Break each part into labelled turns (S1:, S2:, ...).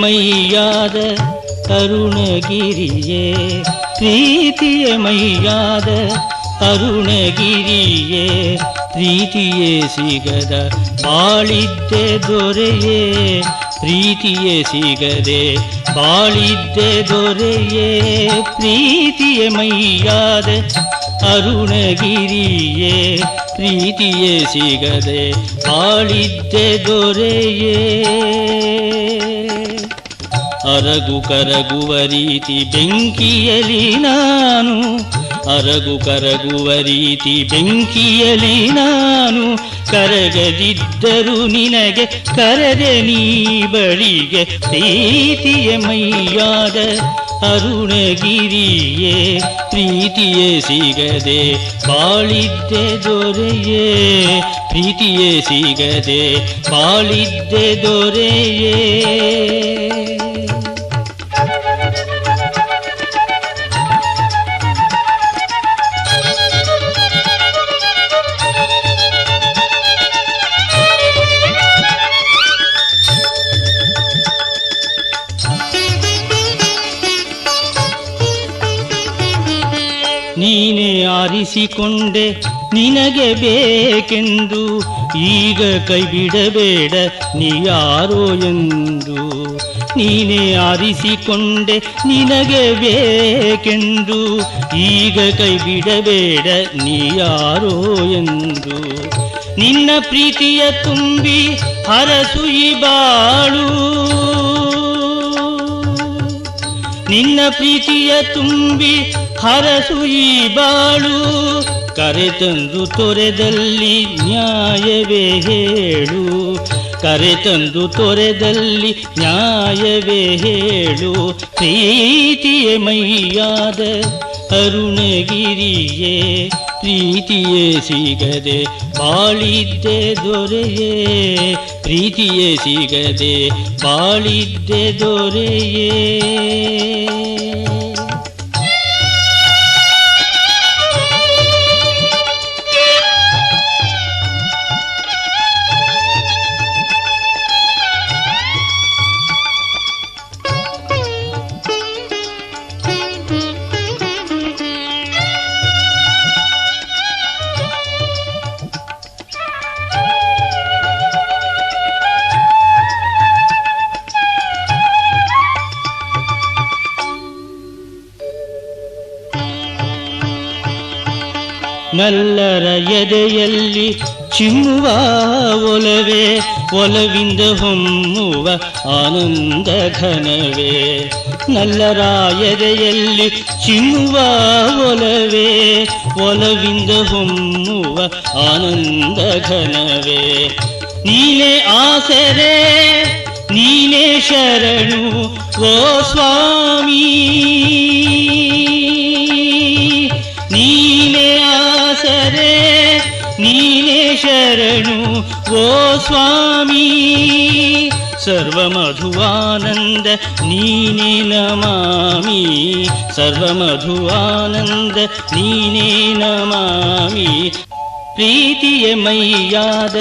S1: ಮೈಯಾದ ಅರುಣಗಿರಿಯೇ ಪ್ರೀತಿಯ ಮೈಯಾದ ಅರುಣಗಿರಿಯೇ ಪ್ರೀತಿಯೇ ಸಿಗದ ಬಾಳಿದ್ದೆ ದೊರೆಯೇ ಪ್ರೀತಿಯೇ ಸಿಗದೆ ಬಾಳಿದ್ದೆ ದೊರೆಯೇ ಪ್ರೀತಿಯ ಮೈಯಾದ ಅರುಣಗಿರಿಯೇ ಪ್ರೀತಿಯೇ ಸಿಗದೆ ಬಾಳಿದ್ದೆ ದೊರೆಯೇ ಅರಗು ಕರಗುವ ರೀತಿ ಬೆಂಕಿಯಲಿ ನಾನು ಅರಗು ಕರಗುವ ರೀತಿ ಬೆಂಕಿಯಲಿ ನಾನು ಕರಗದಿದ್ದರೂ ನಿನಗೆ ಕರೆದೆ ನೀ ಬಳಿಗೆ ಪ್ರೀತಿಯ ಮೈಯಾದ ಅರುಣಗಿರಿಯೇ ಪ್ರೀತಿಯೇ ಸಿಗದೆ ಬಾಳಿದ್ದೆ ದೊರೆಯೇ ಪ್ರೀತಿಯೇ ಸಿಗದೆ ಬಾಳಿದ್ದೆ ದೊರೆಯೇ ನೀನೇ ಆರಿಸಿಕೊಂಡೆ ನಿನಗೆ ಬೇಕೆಂದು ಈಗ ಕೈ ಬಿಡಬೇಡ ನೀ ಯಾರೋ ಎಂದು ನೀನೇ ಆರಿಸಿಕೊಂಡೆ ನಿನಗೆ ಬೇಕೆಂದು ಈಗ ಕೈ ಬಿಡಬೇಡ ನೀ ಯಾರೋ ಎಂದು ನಿನ್ನ ಪ್ರೀತಿಯ ತುಂಬಿ ಹರಸು ಈ ಬಾಳು ನಿನ್ನ ಪ್ರೀತಿಯ ತುಂಬಿ ಹರಸು ಈ ಬಾಳು ಕರೆತಂದು ತೊರೆದಲ್ಲಿ ನ್ಯಾಯವೇ ಹೇಳು ಕರೆತಂದು ತೊರೆದಲ್ಲಿ ನ್ಯಾಯವೇ ಹೇಳು ಪ್ರೀತಿಯ ಮೈಯಾದ ಅರುಣಗಿರಿಯೇ ಪ್ರೀತಿಯೇ ಸಿಗದೆ ಬಾಳಿದ್ದೆ ದೊರೆಯೇ ಪ್ರೀತಿಯೇ ಸಿಗದೆ ಬಾಳಿದ್ದೆ ದೊರೆಯೇ ನಲ್ಲರ ಎದೆಯಲ್ಲಿ ಚಿಮ್ಮುವ ಒಲವೇ ಒಲವಿಂದ ಹೊಮ್ಮುವ ಆನಂದ ಘನವೇ ನಲ್ಲರ ಎದೆಯಲ್ಲಿ ಚಿಮ್ಮುವ ಒಲವೇ ಒಲವಿಂದ ಹೊಮ್ಮುವ ಆನಂದ ಘನವೇ ನೀನೇ ಆಸರೆ ನೀನೇ ಶರಣು ಓ ಸ್ವಾಮಿ ನೀನೇ ಆಸರೆ ನೀನೇ ಶರಣು ಓ ಸ್ವಾಮಿ ಸರ್ವಮಧುವಾನಂದ ನೀನೇ ನಮಾಮಿ ಸರ್ವಮಧುವಾನಂದ ನೀನೇ ನಮಾಮಿ ಪ್ರೀತಿಯ ಮೈಯಾದ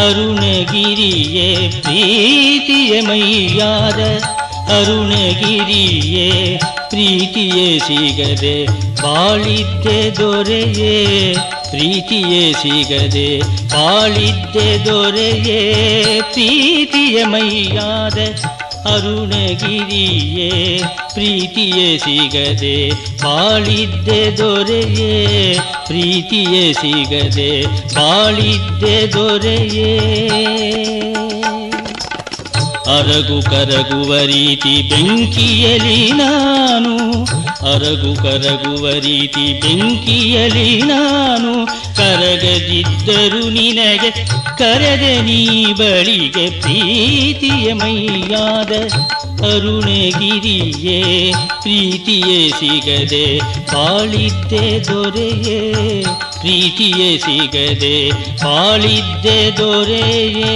S1: ಅರುಣಗಿರಿಯೇ ಪ್ರೀತಿಯ ಮೈಯಾದ ಅರುಣಗಿರಿಯೇ ಪ್ರೀತಿಯೇ ಸಿಗದೆ ಬಾಳಿದ್ದೆ ದೊರೆಯೇ ಪ್ರೀತಿಯೇ ಸಿಗದೆ ಬಾಳಿದ್ದೆ ದೊರೆಯೇ ಪ್ರೀತಿಯ ಮೈಯಾದ ಅರುಣಗಿರಿಯೇ ಪ್ರೀತಿಯೇ ಸಿಗದೆ ಬಾಳಿದ್ದೆ ದೊರೆಯೇ ಪ್ರೀತಿಯೇ ಸಿಗದೆ ಬಾಳಿದ್ದೆ ದೊರೆಯೇ ಅರಗು ಕರಗುವ ರೀತಿ ಬೆಂಕಿಯಲಿ ನಾನು ಅರಗು ಕರಗುವ ರೀತಿ ಬೆಂಕಿಯಲಿ ನಾನು ಕರಗದಿದ್ದರೂ ನಿನಗೆ ಕರೆದೆ ನೀ ಬಳಿಗೆ ಪ್ರೀತಿಯ ಮೈಯಾದ ಅರುಣಗಿರಿಯೇ ಪ್ರೀತಿಯೇ ಸಿಗದೆ ಬಾಳಿದ್ದೆ ದೊರೆಯೇ ಪ್ರೀತಿಯೇ ಸಿಗದೆ ಬಾಳಿದ್ದೆ ದೊರೆಯೇ